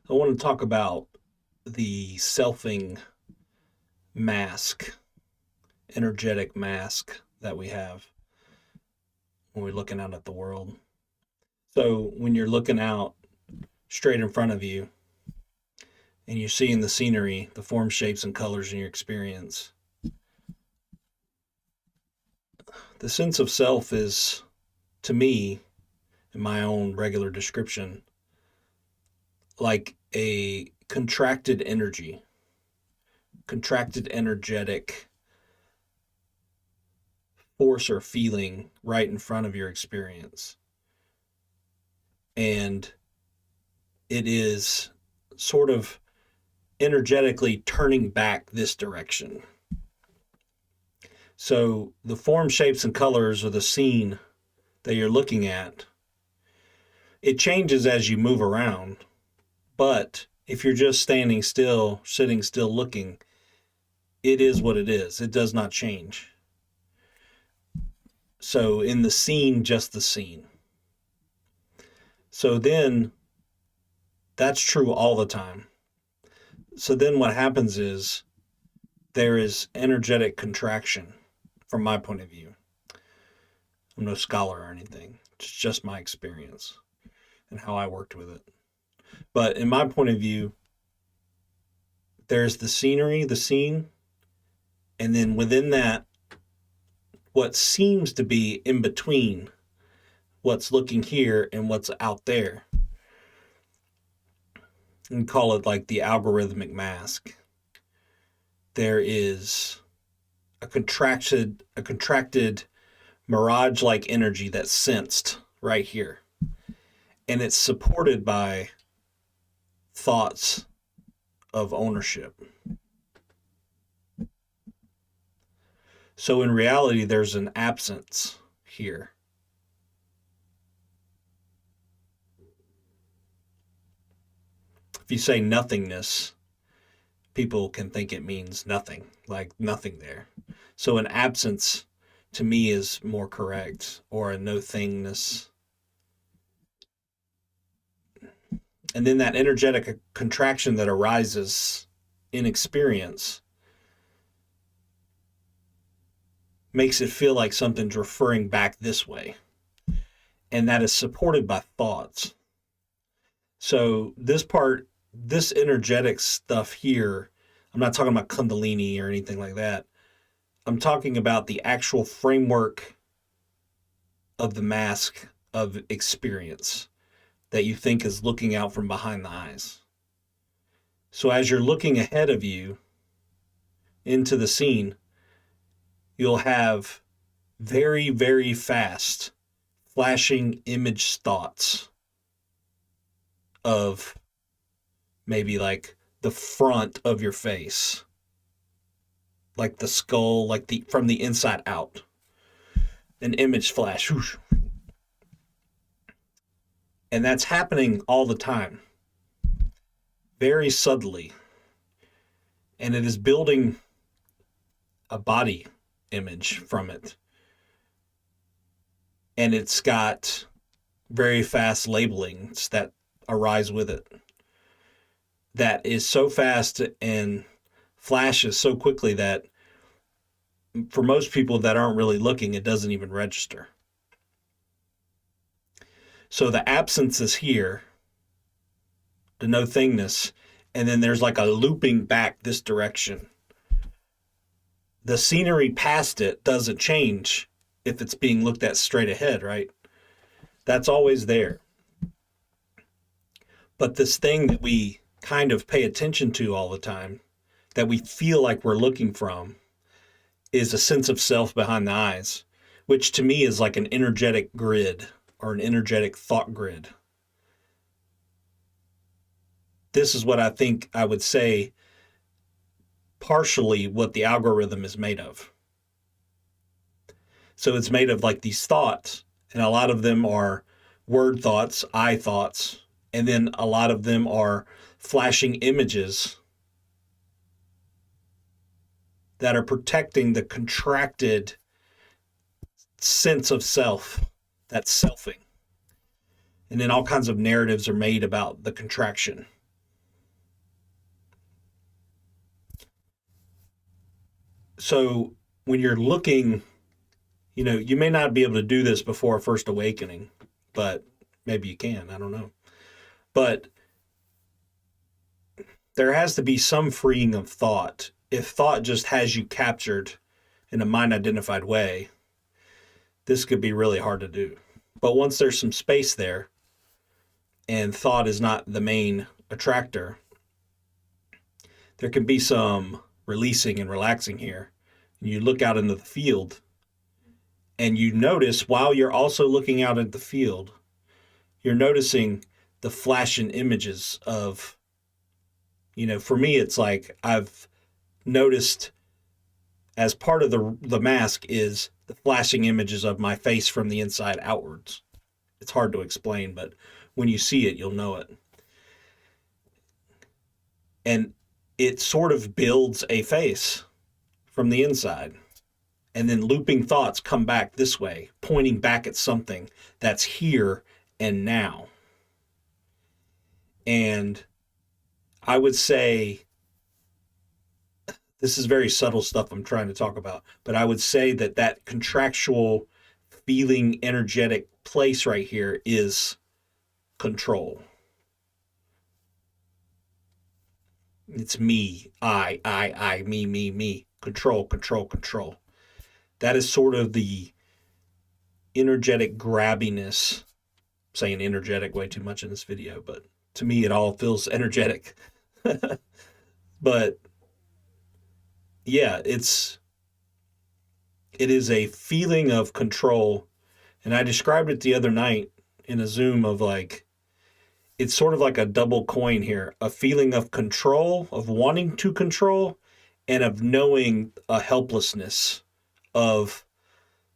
I want to talk about the selfing mask, energetic mask that we have when we're looking out at the world. So, when you're looking out straight in front of you and you're seeing the scenery, the form, shapes, and colors in your experience, the sense of self is, to me, in my own regular description, like a contracted energy, contracted energetic force or feeling right in front of your experience. And it is sort of energetically turning back this direction. So the form, shapes, and colors of the scene that you're looking at, it changes as you move around. But if you're just standing still, sitting still, looking, it is what it is. It does not change. So in the scene, just the scene. So then that's true all the time. So then what happens is there is energetic contraction from my point of view. I'm no scholar or anything. It's just my experience and how I worked with it. But in my point of view, there's the scenery, the scene, and then within that, what seems to be in between what's looking here and what's out there. You can call it like the algorithmic mask. There is a contracted mirage-like energy that's sensed right here. And it's supported by thoughts of ownership. So in reality, there's an absence here. If you say nothingness, people can think it means nothing, like nothing there. So an absence to me is more correct, or a no thingness. And then that energetic contraction that arises in experience makes it feel like something's referring back this way. And that is supported by thoughts. So this energetic stuff here, I'm not talking about Kundalini or anything like that. I'm talking about the actual framework of the mask of experience that you think is looking out from behind the eyes. So as you're looking ahead of you into the scene, you'll have very, very fast flashing image thoughts of maybe like the front of your face, like the skull, like from the inside out, an image flash. Whoosh. And that's happening all the time, very subtly. And it is building a body image from it. And it's got very fast labelings that arise with it. That is so fast and flashes so quickly that for most people that aren't really looking, it doesn't even register. So the absence is here, the no thingness, and then there's like a looping back this direction. The scenery past it doesn't change if it's being looked at straight ahead, right? That's always there. But this thing that we kind of pay attention to all the time, that we feel like we're looking from, is a sense of self behind the eyes, which to me is like an energetic grid or an energetic thought grid. This is what I think I would say partially what the algorithm is made of. So it's made of like these thoughts, and a lot of them are word thoughts, I thoughts, and then a lot of them are flashing images that are protecting the contracted sense of self, that's selfing. And then all kinds of narratives are made about the contraction. So when you're looking, you may not be able to do this before a first awakening, but maybe you can. I don't know. But there has to be some freeing of thought. If thought just has you captured in a mind identified way, this could be really hard to do. But once there's some space there and thought is not the main attractor, there can be some releasing and relaxing here. And you look out into the field and you notice while you're also looking out at the field, you're noticing the flashing images of, for me, it's like I've noticed as part of the mask is the flashing images of my face from the inside outwards. It's hard to explain, but when you see it, you'll know it. And it sort of builds a face from the inside. And then looping thoughts come back this way, pointing back at something that's here and now. And I would say, this is very subtle stuff I'm trying to talk about, but I would say that contractual feeling energetic place right here is control. It's me, I, me. Control. That is sort of the energetic grabbiness. I'm saying energetic way too much in this video, but to me it all feels energetic. But yeah, it is a feeling of control. And I described it the other night in a Zoom of like, it's sort of like a double coin here, a feeling of control, of wanting to control, and of knowing a helplessness of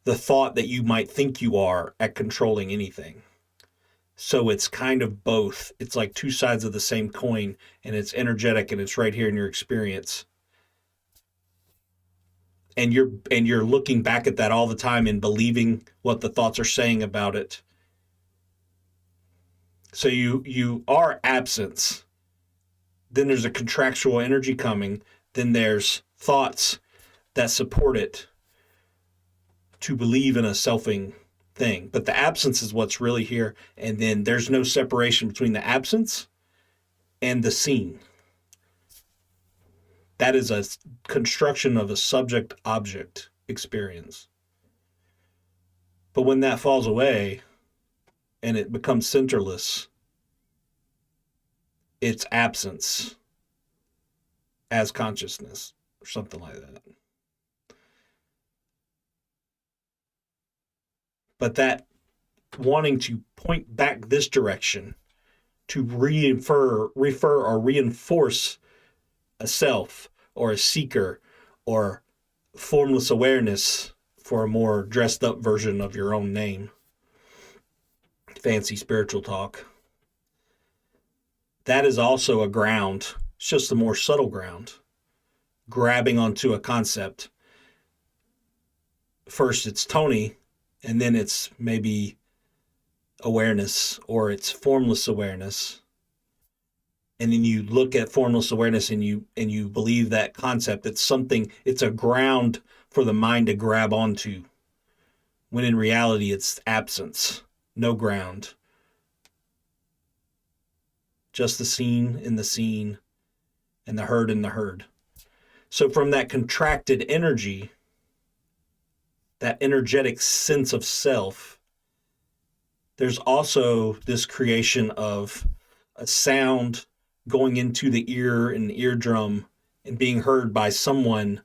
the thought that you might think you are at controlling anything. So it's kind of both. It's like two sides of the same coin, and it's energetic, and it's right here in your experience. And you're looking back at that all the time and believing what the thoughts are saying about it. So you are absence. Then there's a contractual energy coming. Then there's thoughts that support it to believe in a selfing thing. But the absence is what's really here. And then there's no separation between the absence and the seen. That is a construction of a subject-object experience. But when that falls away and it becomes centerless, it's absence as consciousness or something like that. But that wanting to point back this direction to refer or reinforce a self or a seeker or formless awareness, for a more dressed up version of your own name, fancy spiritual talk, that is also a ground. It's just a more subtle ground, grabbing onto a concept. First it's Tony, and then it's maybe awareness, or it's formless awareness. And then you look at formless awareness and you believe that concept. It's something, it's a ground for the mind to grab onto, when in reality it's absence, no ground. Just the seen in the seen, and the heard in the heard. So from that contracted energy, that energetic sense of self, there's also this creation of a sound going into the ear and the eardrum and being heard by someone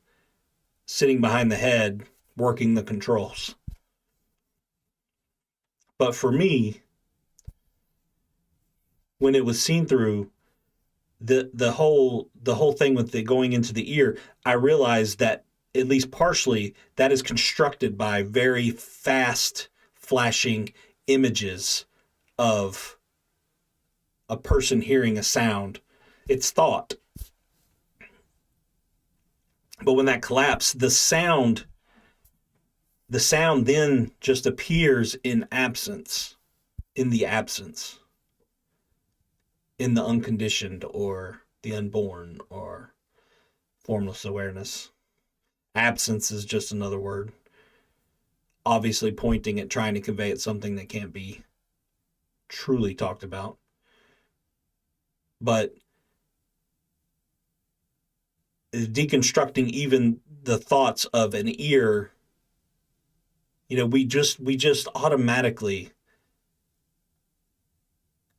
sitting behind the head working the controls. But for me, when it was seen through, the whole thing with the going into the ear, I realized that at least partially that is constructed by very fast flashing images of a person hearing a sound. It's thought. But when that collapsed, the sound then just appears in absence, in the absence, in the unconditioned or the unborn or formless awareness. Absence is just another word, obviously pointing at trying to convey at something that can't be truly talked about. But deconstructing even the thoughts of an ear, we just automatically,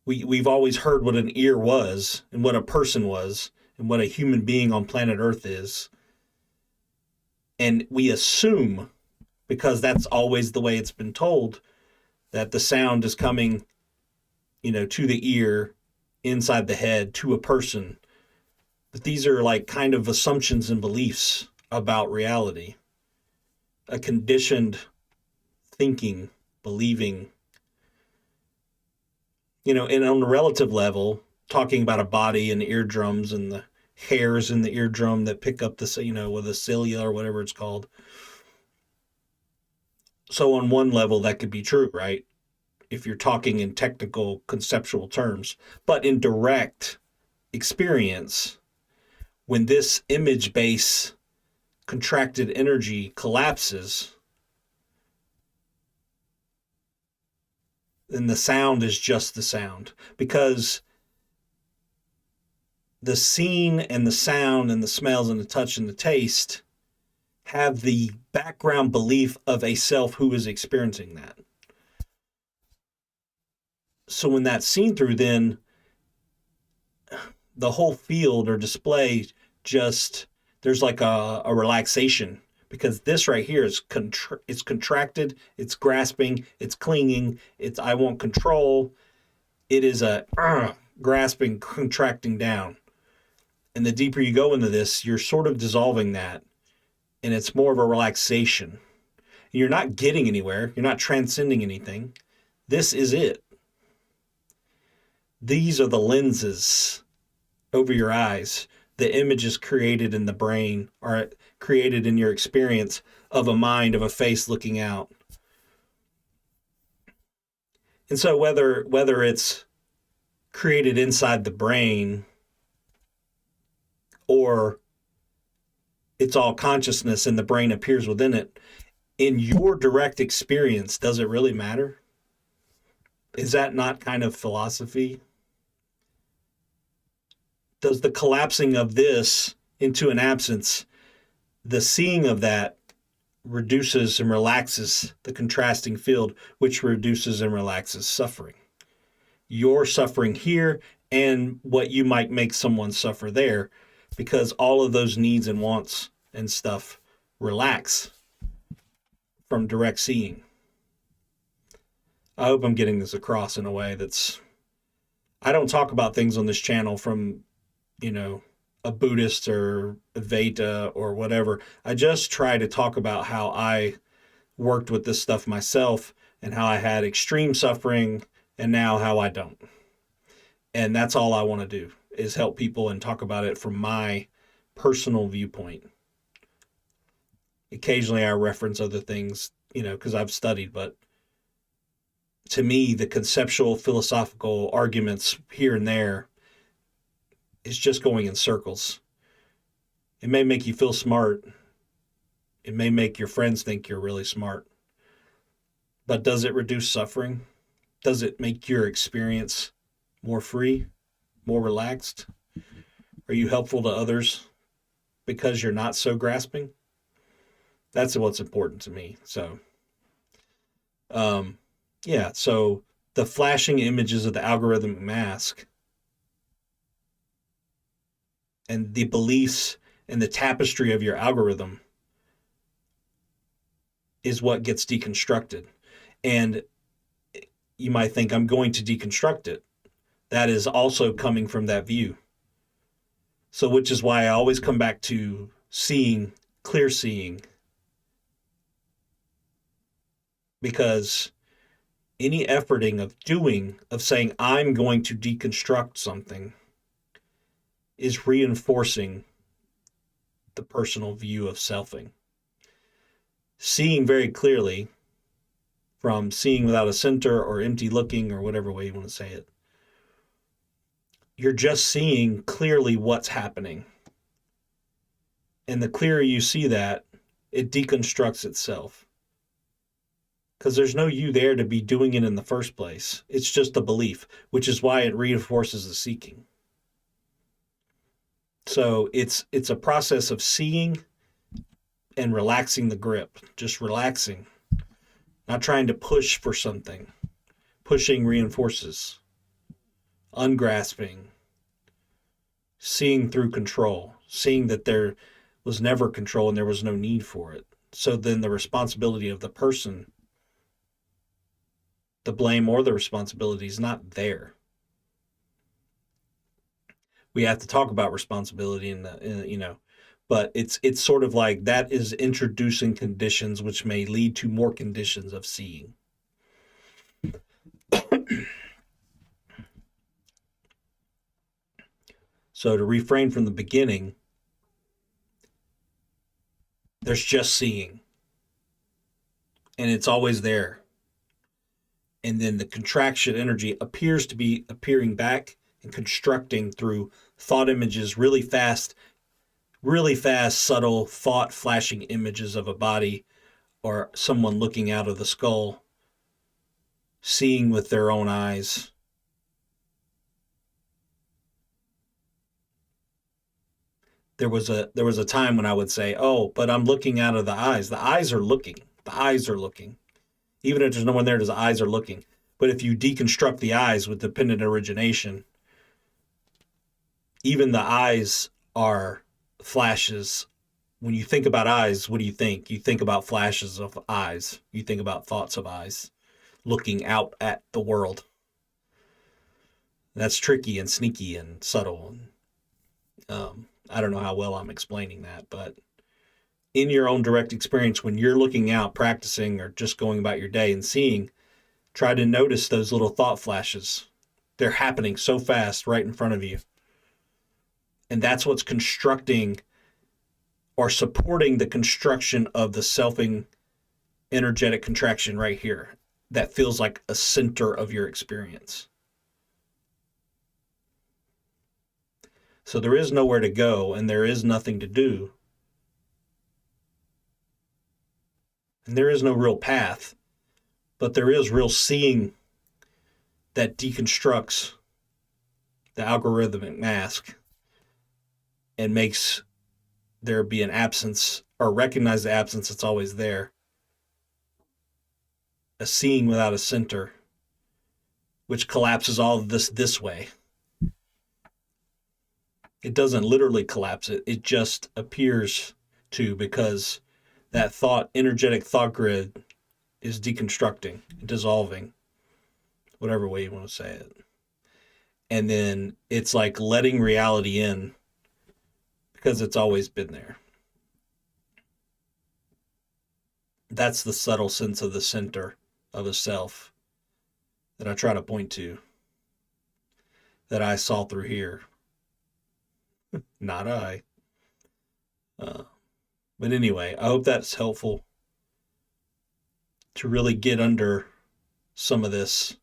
we've always heard what an ear was and what a person was and what a human being on planet Earth is. And we assume, because that's always the way it's been told, that the sound is coming, to the ear, inside the head, to a person. But these are like kind of assumptions and beliefs about reality. A conditioned thinking, believing. And on a relative level, talking about a body and eardrums and the hairs in the eardrum that pick up the, with a cilia or whatever it's called. So on one level, that could be true, right? If you're talking in technical, conceptual terms. But in direct experience, when this image base contracted energy collapses, then the sound is just the sound. Because the scene and the sound and the smells and the touch and the taste have the background belief of a self who is experiencing that. So when that's seen through, then the whole field or display there's like a relaxation, because this right here is it's contracted, it's grasping, it's clinging, it's I want control. It is a grasping, contracting down. And the deeper you go into this, you're sort of dissolving that, and it's more of a relaxation. You're not getting anywhere. You're not transcending anything. This is it. These are the lenses over your eyes. The images created in the brain are created in your experience of a mind, of a face looking out. And so whether it's created inside the brain or it's all consciousness and the brain appears within it, in your direct experience, does it really matter? Is that not kind of philosophy? Does the collapsing of this into an absence, the seeing of that reduces and relaxes the contrasting field, which reduces and relaxes suffering? Your suffering here and what you might make someone suffer there, because all of those needs and wants and stuff relax from direct seeing. I hope I'm getting this across in a way that's... I don't talk about things on this channel from, a Buddhist or Advaita or whatever. I just try to talk about how I worked with this stuff myself and how I had extreme suffering and now how I don't. And that's all I want to do, is help people and talk about it from my personal viewpoint. Occasionally I reference other things, because I've studied, but to me, the conceptual philosophical arguments here and there is just going in circles. It may make you feel smart. It may make your friends think you're really smart. But does it reduce suffering? Does it make your experience more free, more relaxed? Are you helpful to others because you're not so grasping? That's what's important to me. So, so the flashing images of the algorithmic mask and the beliefs and the tapestry of your algorithm is what gets deconstructed. And you might think, I'm going to deconstruct it. That is also coming from that view. So which is why I always come back to seeing, clear seeing. Because any efforting of saying, I'm going to deconstruct something, is reinforcing the personal view of selfing. Seeing very clearly, from seeing without a center or empty looking or whatever way you want to say it, you're just seeing clearly what's happening. And the clearer you see that, It deconstructs itself. Because there's no you there to be doing it in the first place. It's just a belief, which is why it reinforces the seeking. So it's a process of seeing and relaxing the grip, just relaxing, not trying to push for something. Pushing reinforces, ungrasping, seeing through control, seeing that there was never control and there was no need for it. So then the responsibility of the person, the blame or the responsibility is not there. We have to talk about responsibility but it's sort of like that is introducing conditions which may lead to more conditions of seeing. So to refrain from the beginning, there's just seeing. And it's always there. And then the contraction energy appears to be appearing back and constructing through thought images, really fast, subtle thought flashing images of a body or someone looking out of the skull, seeing with their own eyes. There was a time when I would say, "Oh, but I'm looking out of the eyes. The eyes are looking. The eyes are looking. Even if there's no one there, the eyes are looking." But if you deconstruct the eyes with dependent origination, even the eyes are flashes. When you think about eyes, what do you think? You think about flashes of eyes. You think about thoughts of eyes looking out at the world. That's tricky and sneaky and subtle. I don't know how well I'm explaining that, but in your own direct experience, when you're looking out, practicing, or just going about your day and seeing, try to notice those little thought flashes. They're happening so fast right in front of you. And that's what's constructing or supporting the construction of the selfing energetic contraction right here. That feels like a center of your experience. So there is nowhere to go and there is nothing to do. And there is no real path, but there is real seeing that deconstructs the algorithmic mask and makes there be an absence or recognize the absence that's always there. A seeing without a center, which collapses all of this way. It doesn't literally collapse it. It just appears to, because that energetic thought grid is deconstructing, dissolving, whatever way you want to say it. And then it's like letting reality in because it's always been there. That's the subtle sense of the center of a self that I try to point to, that I saw through here. Not I. But anyway, I hope that's helpful to really get under some of this.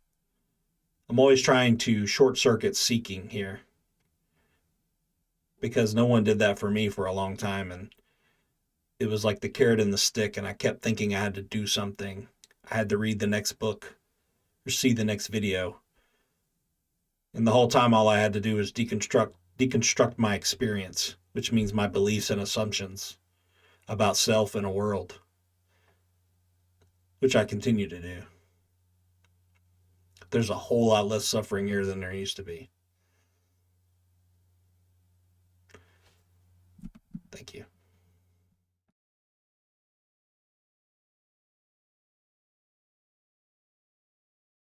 I'm always trying to short circuit seeking here because no one did that for me for a long time. And it was like the carrot and the stick. And I kept thinking I had to do something. I had to read the next book or see the next video. And the whole time, all I had to do was deconstruct my experience, which means my beliefs and assumptions about self and a world, which I continue to do. There's a whole lot less suffering here than there used to be. Thank you.